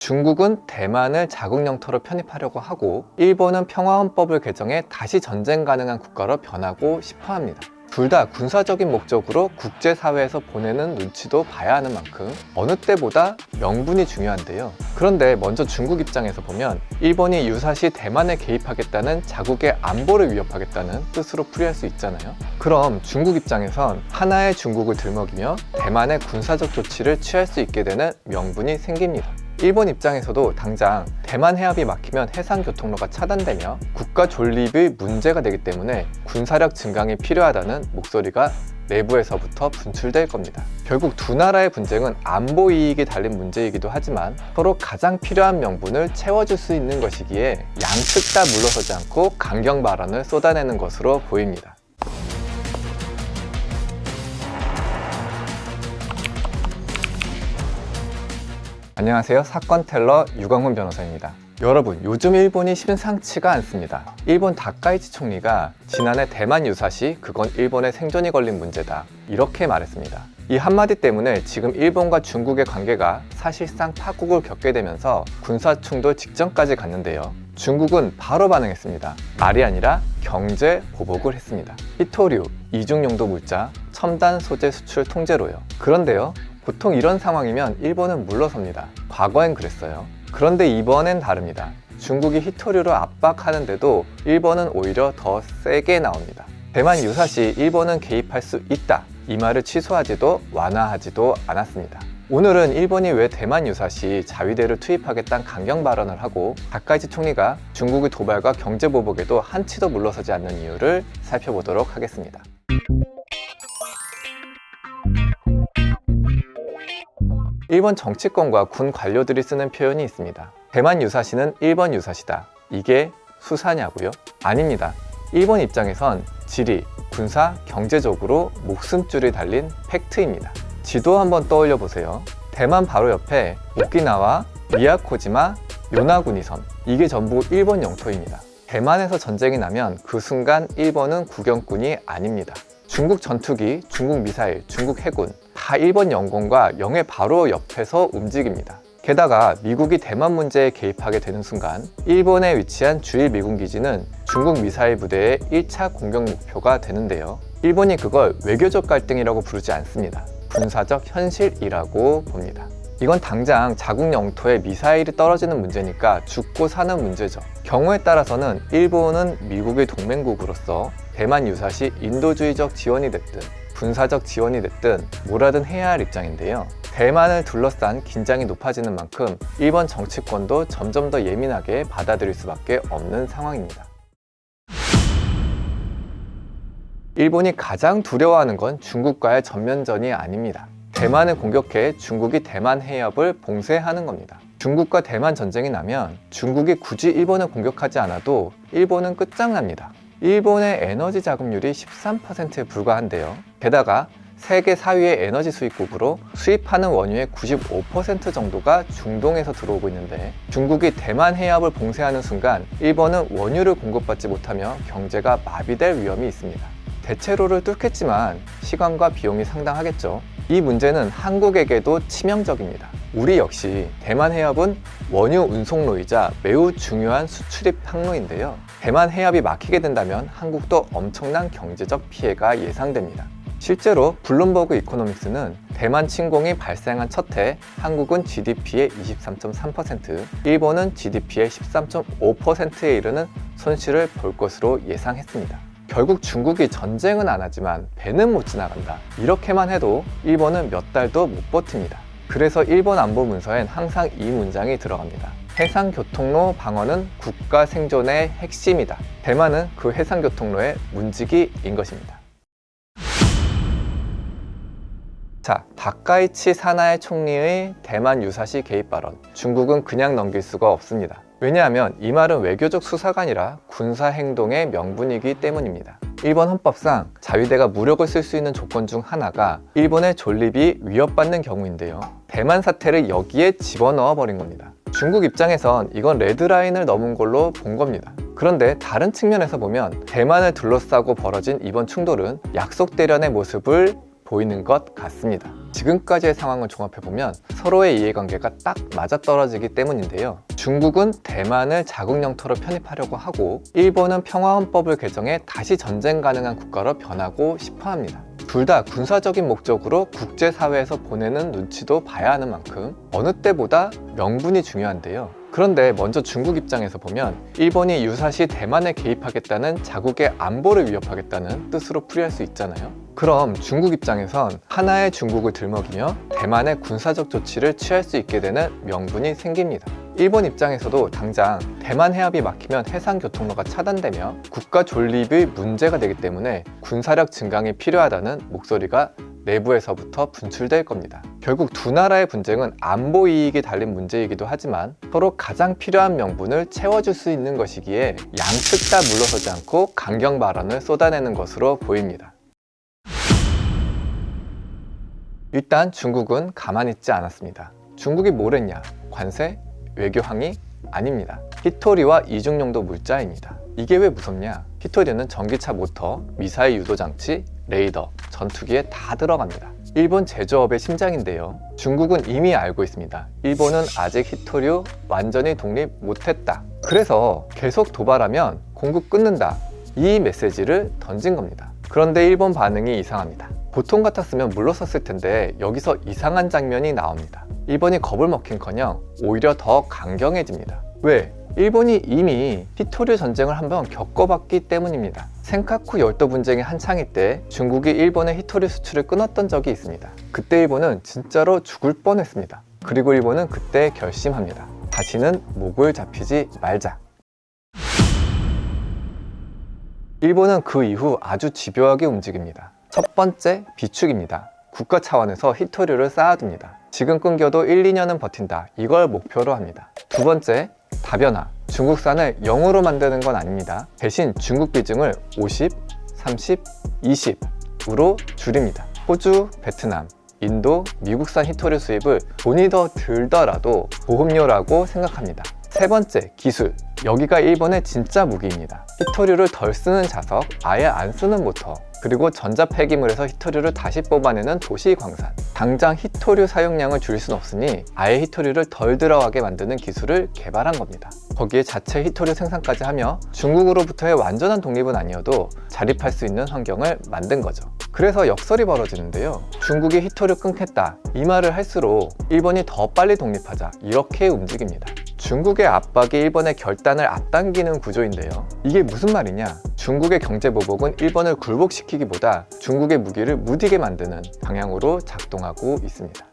중국은 대만을 자국 영토로 편입하려고 하고 일본은 평화헌법을 개정해 다시 전쟁 가능한 국가로 변하고 싶어 합니다. 둘 다 군사적인 목적으로 국제사회에서 보내는 눈치도 봐야 하는 만큼 어느 때보다 명분이 중요한데요. 그런데 먼저 중국 입장에서 보면 일본이 유사시 대만에 개입하겠다는 자국의 안보를 위협하겠다는 뜻으로 풀이할 수 있잖아요. 그럼 중국 입장에선 하나의 중국을 들먹이며 대만의 군사적 조치를 취할 수 있게 되는 명분이 생깁니다. 일본 입장에서도 당장 대만 해협이 막히면 해상 교통로가 차단되며 국가 존립이 문제가 되기 때문에 군사력 증강이 필요하다는 목소리가 내부에서부터 분출될 겁니다. 결국 두 나라의 분쟁은 안보 이익이 달린 문제이기도 하지만 서로 가장 필요한 명분을 채워줄 수 있는 것이기에 양측 다 물러서지 않고 강경 발언을 쏟아내는 것으로 보입니다. 안녕하세요. 사건 텔러 유광훈 변호사입니다. 여러분, 요즘 일본이 심상치가 않습니다. 일본 다카이치 총리가 지난해 대만 유사시 그건 일본의 생존이 걸린 문제다, 이렇게 말했습니다. 이 한마디 때문에 지금 일본과 중국의 관계가 사실상 파국을 겪게 되면서 군사충돌 직전까지 갔는데요. 중국은 바로 반응했습니다. 말이 아니라 경제 보복을 했습니다. 히토류, 이중용도 물자, 첨단 소재 수출 통제로요. 그런데요, 보통 이런 상황이면 일본은 물러섭니다. 과거엔 그랬어요. 그런데 이번엔 다릅니다. 중국이 히토류로 압박하는데도 일본은 오히려 더 세게 나옵니다. 대만 유사시 일본은 개입할 수 있다, 이 말을 취소하지도 완화하지도 않았습니다. 오늘은 일본이 왜 대만 유사시 자위대를 투입하겠다는 강경 발언을 하고 다카이치 총리가 중국의 도발과 경제보복에도 한치도 물러서지 않는 이유를 살펴보도록 하겠습니다. 일본 정치권과 군 관료들이 쓰는 표현이 있습니다. 대만 유사시는 일본 유사시다. 이게 수사냐고요? 아닙니다. 일본 입장에선 지리, 군사, 경제적으로 목숨줄이 달린 팩트입니다. 지도 한번 떠올려 보세요. 대만 바로 옆에 오키나와, 미야코지마, 요나구니 섬, 이게 전부 일본 영토입니다. 대만에서 전쟁이 나면 그 순간 일본은 구경꾼이 아닙니다. 중국 전투기, 중국 미사일, 중국 해군 다 일본 영공과 영해 바로 옆에서 움직입니다. 게다가 미국이 대만 문제에 개입하게 되는 순간 일본에 위치한 주일 미군 기지는 중국 미사일 부대의 1차 공격 목표가 되는데요. 일본이 그걸 외교적 갈등이라고 부르지 않습니다. 군사적 현실이라고 봅니다. 이건 당장 자국 영토에 미사일이 떨어지는 문제니까 죽고 사는 문제죠. 경우에 따라서는 일본은 미국의 동맹국으로서 대만 유사시 인도주의적 지원이 됐든 군사적 지원이 됐든 뭐라든 해야 할 입장인데요. 대만을 둘러싼 긴장이 높아지는 만큼 일본 정치권도 점점 더 예민하게 받아들일 수밖에 없는 상황입니다. 일본이 가장 두려워하는 건 중국과의 전면전이 아닙니다. 대만을 공격해 중국이 대만 해협을 봉쇄하는 겁니다. 중국과 대만 전쟁이 나면 중국이 굳이 일본을 공격하지 않아도 일본은 끝장납니다. 일본의 에너지 자금률이 13%에 불과한데요. 게다가 세계 4위의 에너지 수입국으로 수입하는 원유의 95% 정도가 중동에서 들어오고 있는데 중국이 대만 해협을 봉쇄하는 순간 일본은 원유를 공급받지 못하며 경제가 마비될 위험이 있습니다. 대체로를 뚫겠지만 시간과 비용이 상당하겠죠. 이 문제는 한국에게도 치명적입니다. 우리 역시 대만 해협은 원유 운송로이자 매우 중요한 수출입 항로인데요. 대만 해협이 막히게 된다면 한국도 엄청난 경제적 피해가 예상됩니다. 실제로 블룸버그 이코노믹스는 대만 침공이 발생한 첫 해 한국은 GDP의 23.3%, 일본은 GDP의 13.5%에 이르는 손실을 볼 것으로 예상했습니다. 결국 중국이 전쟁은 안 하지만 배는 못 지나간다, 이렇게만 해도 일본은 몇 달도 못 버팁니다. 그래서 일본 안보 문서엔 항상 이 문장이 들어갑니다. 해상교통로 방어는 국가 생존의 핵심이다. 대만은 그 해상교통로의 문지기인 것입니다. 자, 다카이치 사나이 총리의 대만 유사시 개입 발언, 중국은 그냥 넘길 수가 없습니다. 왜냐하면 이 말은 외교적 수사가 아니라 군사행동의 명분이기 때문입니다. 일본 헌법상 자위대가 무력을 쓸 수 있는 조건 중 하나가 일본의 존립이 위협받는 경우인데요. 대만 사태를 여기에 집어넣어 버린 겁니다. 중국 입장에선 이건 레드라인을 넘은 걸로 본 겁니다. 그런데 다른 측면에서 보면 대만을 둘러싸고 벌어진 이번 충돌은 약속 대련의 모습을 보이는 것 같습니다. 지금까지의 상황을 종합해보면 서로의 이해관계가 딱 맞아떨어지기 때문인데요. 중국은 대만을 자국 영토로 편입하려고 하고 일본은 평화헌법을 개정해 다시 전쟁 가능한 국가로 변하고 싶어 합니다. 둘 다 군사적인 목적으로 국제사회에서 보내는 눈치도 봐야 하는 만큼 어느 때보다 명분이 중요한데요. 그런데 먼저 중국 입장에서 보면 일본이 유사시 대만에 개입하겠다는 자국의 안보를 위협하겠다는 뜻으로 풀이할 수 있잖아요. 그럼 중국 입장에선 하나의 중국을 들먹이며 대만의 군사적 조치를 취할 수 있게 되는 명분이 생깁니다. 일본 입장에서도 당장 대만 해협이 막히면 해상 교통로가 차단되며 국가 존립의 문제가 되기 때문에 군사력 증강이 필요하다는 목소리가 내부에서부터 분출될 겁니다. 결국 두 나라의 분쟁은 안보 이익이 달린 문제이기도 하지만 서로 가장 필요한 명분을 채워줄 수 있는 것이기에 양측 다 물러서지 않고 강경 발언을 쏟아내는 것으로 보입니다. 일단 중국은 가만히 있지 않았습니다. 중국이 뭘 했냐? 관세? 외교 항의? 아닙니다. 히토리와 이중용도 물자입니다. 이게 왜 무섭냐? 히토리는 전기차 모터, 미사일 유도 장치, 레이더, 전투기에 다 들어갑니다. 일본 제조업의 심장인데요. 중국은 이미 알고 있습니다. 일본은 아직 히토류 완전히 독립 못했다. 그래서 계속 도발하면 공급 끊는다. 이 메시지를 던진 겁니다. 그런데 일본 반응이 이상합니다. 보통 같았으면 물러섰을 텐데 여기서 이상한 장면이 나옵니다. 일본이 겁을 먹긴커녕 오히려 더 강경해집니다. 왜? 일본이 이미 히토류 전쟁을 한번 겪어봤기 때문입니다. 센카쿠 열도 분쟁이 한창일 때 중국이 일본의 히토류 수출을 끊었던 적이 있습니다. 그때 일본은 진짜로 죽을 뻔했습니다. 그리고 일본은 그때 결심합니다. 다시는 목을 잡히지 말자. 일본은 그 이후 아주 집요하게 움직입니다. 첫 번째, 비축입니다. 국가 차원에서 히토류를 쌓아둡니다. 지금 끊겨도 1, 2년은 버틴다. 이걸 목표로 합니다. 두 번째, 다변화. 중국산을 0으로 만드는 건 아닙니다. 대신 중국 비중을 50, 30, 20으로 줄입니다. 호주, 베트남, 인도, 미국산 히토류 수입을 돈이 더 들더라도 보험료라고 생각합니다. 세 번째, 기술. 여기가 일본의 진짜 무기입니다. 히토류를 덜 쓰는 자석, 아예 안 쓰는 모터, 그리고 전자 폐기물에서 히토류를 다시 뽑아내는 도시 광산. 당장 히토류 사용량을 줄일 순 없으니 아예 히토류를 덜 들어가게 만드는 기술을 개발한 겁니다. 거기에 자체 히토류 생산까지 하며 중국으로부터의 완전한 독립은 아니어도 자립할 수 있는 환경을 만든 거죠. 그래서 역설이 벌어지는데요. 중국이 히토류 끊겠다 이 말을 할수록 일본이 더 빨리 독립하자 이렇게 움직입니다. 중국의 압박이 일본의 결단을 앞당기는 구조인데요. 이게 무슨 말이냐? 중국의 경제보복은 일본을 굴복시키기보다 중국의 무기를 무디게 만드는 방향으로 작동하고 있습니다.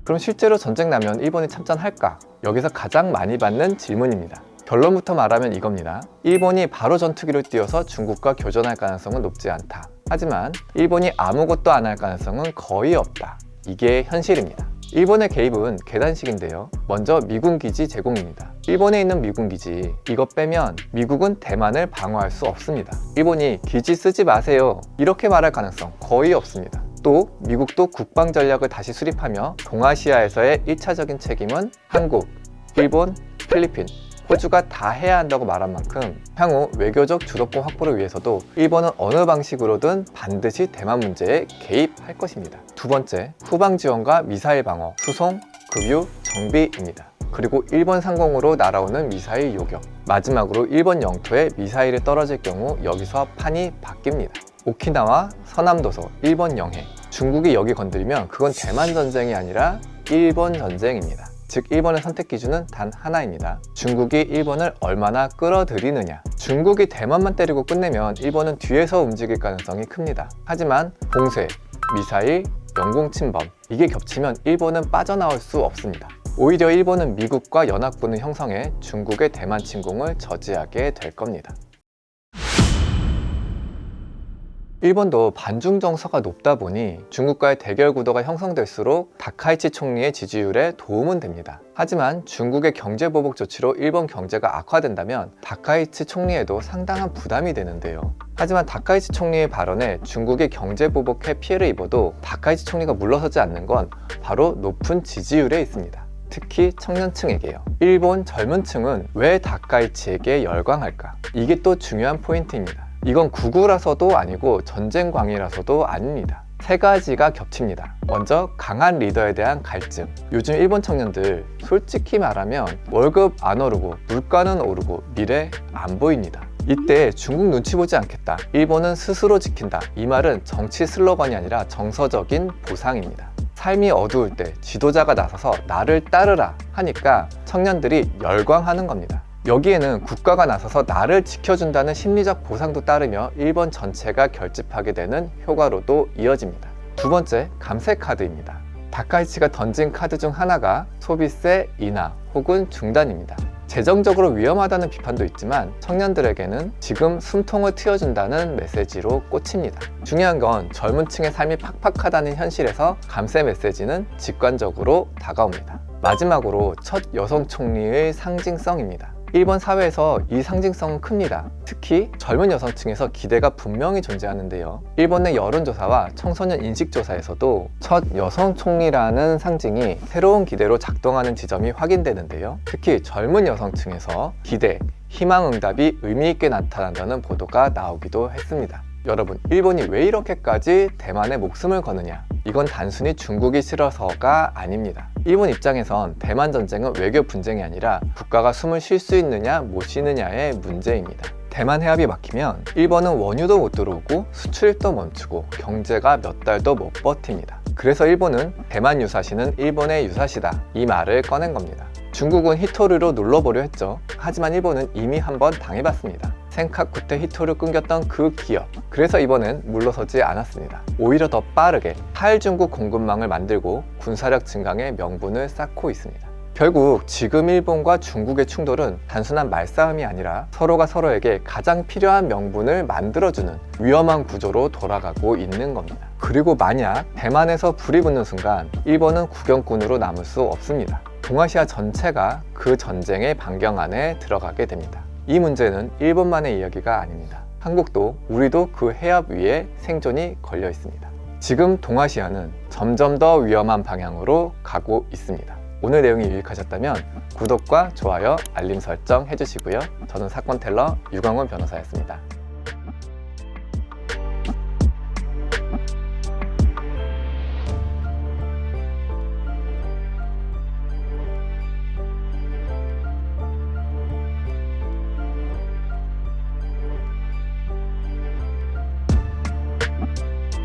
그럼 실제로 전쟁 나면 일본이 참전할까? 여기서 가장 많이 받는 질문입니다. 결론부터 말하면 이겁니다. 일본이 바로 전투기를 띄워서 중국과 교전할 가능성은 높지 않다. 하지만 일본이 아무것도 안 할 가능성은 거의 없다. 이게 현실입니다. 일본의 개입은 계단식인데요. 먼저 미군 기지 제공입니다. 일본에 있는 미군 기지, 이거 빼면 미국은 대만을 방어할 수 없습니다. 일본이 기지 쓰지 마세요 이렇게 말할 가능성 거의 없습니다. 또 미국도 국방 전략을 다시 수립하며 동아시아에서의 1차적인 책임은 한국, 일본, 필리핀, 호주가 다 해야 한다고 말한 만큼 향후 외교적 주도권 확보를 위해서도 일본은 어느 방식으로든 반드시 대만 문제에 개입할 것입니다. 두 번째, 후방 지원과 미사일 방어, 수송, 급유, 정비입니다. 그리고 일본 상공으로 날아오는 미사일 요격. 마지막으로 일본 영토에 미사일이 떨어질 경우 여기서 판이 바뀝니다. 오키나와 서남도서, 일본 영해. 중국이 여기 건드리면 그건 대만 전쟁이 아니라 일본 전쟁입니다. 즉 일본의 선택 기준은 단 하나입니다. 중국이 일본을 얼마나 끌어들이느냐. 중국이 대만만 때리고 끝내면 일본은 뒤에서 움직일 가능성이 큽니다. 하지만 공세, 미사일, 영공 침범 이게 겹치면 일본은 빠져나올 수 없습니다. 오히려 일본은 미국과 연합군을 형성해 중국의 대만 침공을 저지하게 될 겁니다. 일본도 반중 정서가 높다 보니 중국과의 대결 구도가 형성될수록 다카이치 총리의 지지율에 도움은 됩니다. 하지만 중국의 경제 보복 조치로 일본 경제가 악화된다면 다카이치 총리에도 상당한 부담이 되는데요. 하지만 다카이치 총리의 발언에 중국이 경제 보복에 피해를 입어도 다카이치 총리가 물러서지 않는 건 바로 높은 지지율에 있습니다. 특히 청년층에게요. 일본 젊은 층은 왜 다카이치에게 열광할까? 이게 또 중요한 포인트입니다. 이건 구구라서도 아니고 전쟁광이라서도 아닙니다. 세 가지가 겹칩니다. 먼저 강한 리더에 대한 갈증. 요즘 일본 청년들 솔직히 말하면 월급 안 오르고 물가는 오르고 미래 안 보입니다. 이때 중국 눈치 보지 않겠다, 일본은 스스로 지킨다, 이 말은 정치 슬로건이 아니라 정서적인 보상입니다. 삶이 어두울 때 지도자가 나서서 나를 따르라 하니까 청년들이 열광하는 겁니다. 여기에는 국가가 나서서 나를 지켜준다는 심리적 보상도 따르며 일본 전체가 결집하게 되는 효과로도 이어집니다. 두 번째, 감세 카드입니다. 다카이치가 던진 카드 중 하나가 소비세 인하 혹은 중단입니다. 재정적으로 위험하다는 비판도 있지만 청년들에게는 지금 숨통을 트여준다는 메시지로 꽂힙니다. 중요한 건 젊은 층의 삶이 팍팍하다는 현실에서 감세 메시지는 직관적으로 다가옵니다. 마지막으로 첫 여성 총리의 상징성입니다. 일본 사회에서 이 상징성은 큽니다. 특히 젊은 여성층에서 기대가 분명히 존재하는데요. 일본 내 여론조사와 청소년 인식조사에서도 첫 여성 총리라는 상징이 새로운 기대로 작동하는 지점이 확인되는데요. 특히 젊은 여성층에서 기대, 희망응답이 의미있게 나타난다는 보도가 나오기도 했습니다. 여러분, 일본이 왜 이렇게까지 대만에 목숨을 거느냐? 이건 단순히 중국이 싫어서가 아닙니다. 일본 입장에선 대만 전쟁은 외교 분쟁이 아니라 국가가 숨을 쉴 수 있느냐 못 쉬느냐의 문제입니다. 대만 해협이 막히면 일본은 원유도 못 들어오고 수출도 멈추고 경제가 몇 달도 못 버팁니다. 그래서 일본은 대만 유사시는 일본의 유사시다, 이 말을 꺼낸 겁니다. 중국은 히토류로 눌러보려 했죠. 하지만 일본은 이미 한번 당해봤습니다. 센카쿠테 히토류 끊겼던 그 기업. 그래서 이번엔 물러서지 않았습니다. 오히려 더 빠르게 탈중국 공급망을 만들고 군사력 증강의 명분을 쌓고 있습니다. 결국 지금 일본과 중국의 충돌은 단순한 말싸움이 아니라 서로가 서로에게 가장 필요한 명분을 만들어주는 위험한 구조로 돌아가고 있는 겁니다. 그리고 만약 대만에서 불이 붙는 순간 일본은 구경꾼으로 남을 수 없습니다. 동아시아 전체가 그 전쟁의 반경 안에 들어가게 됩니다. 이 문제는 일본만의 이야기가 아닙니다. 한국도 우리도 그 해협 위에 생존이 걸려 있습니다. 지금 동아시아는 점점 더 위험한 방향으로 가고 있습니다. 오늘 내용이 유익하셨다면 구독과 좋아요, 알림 설정 해주시고요. 저는 사건 텔러 유광훈 변호사였습니다.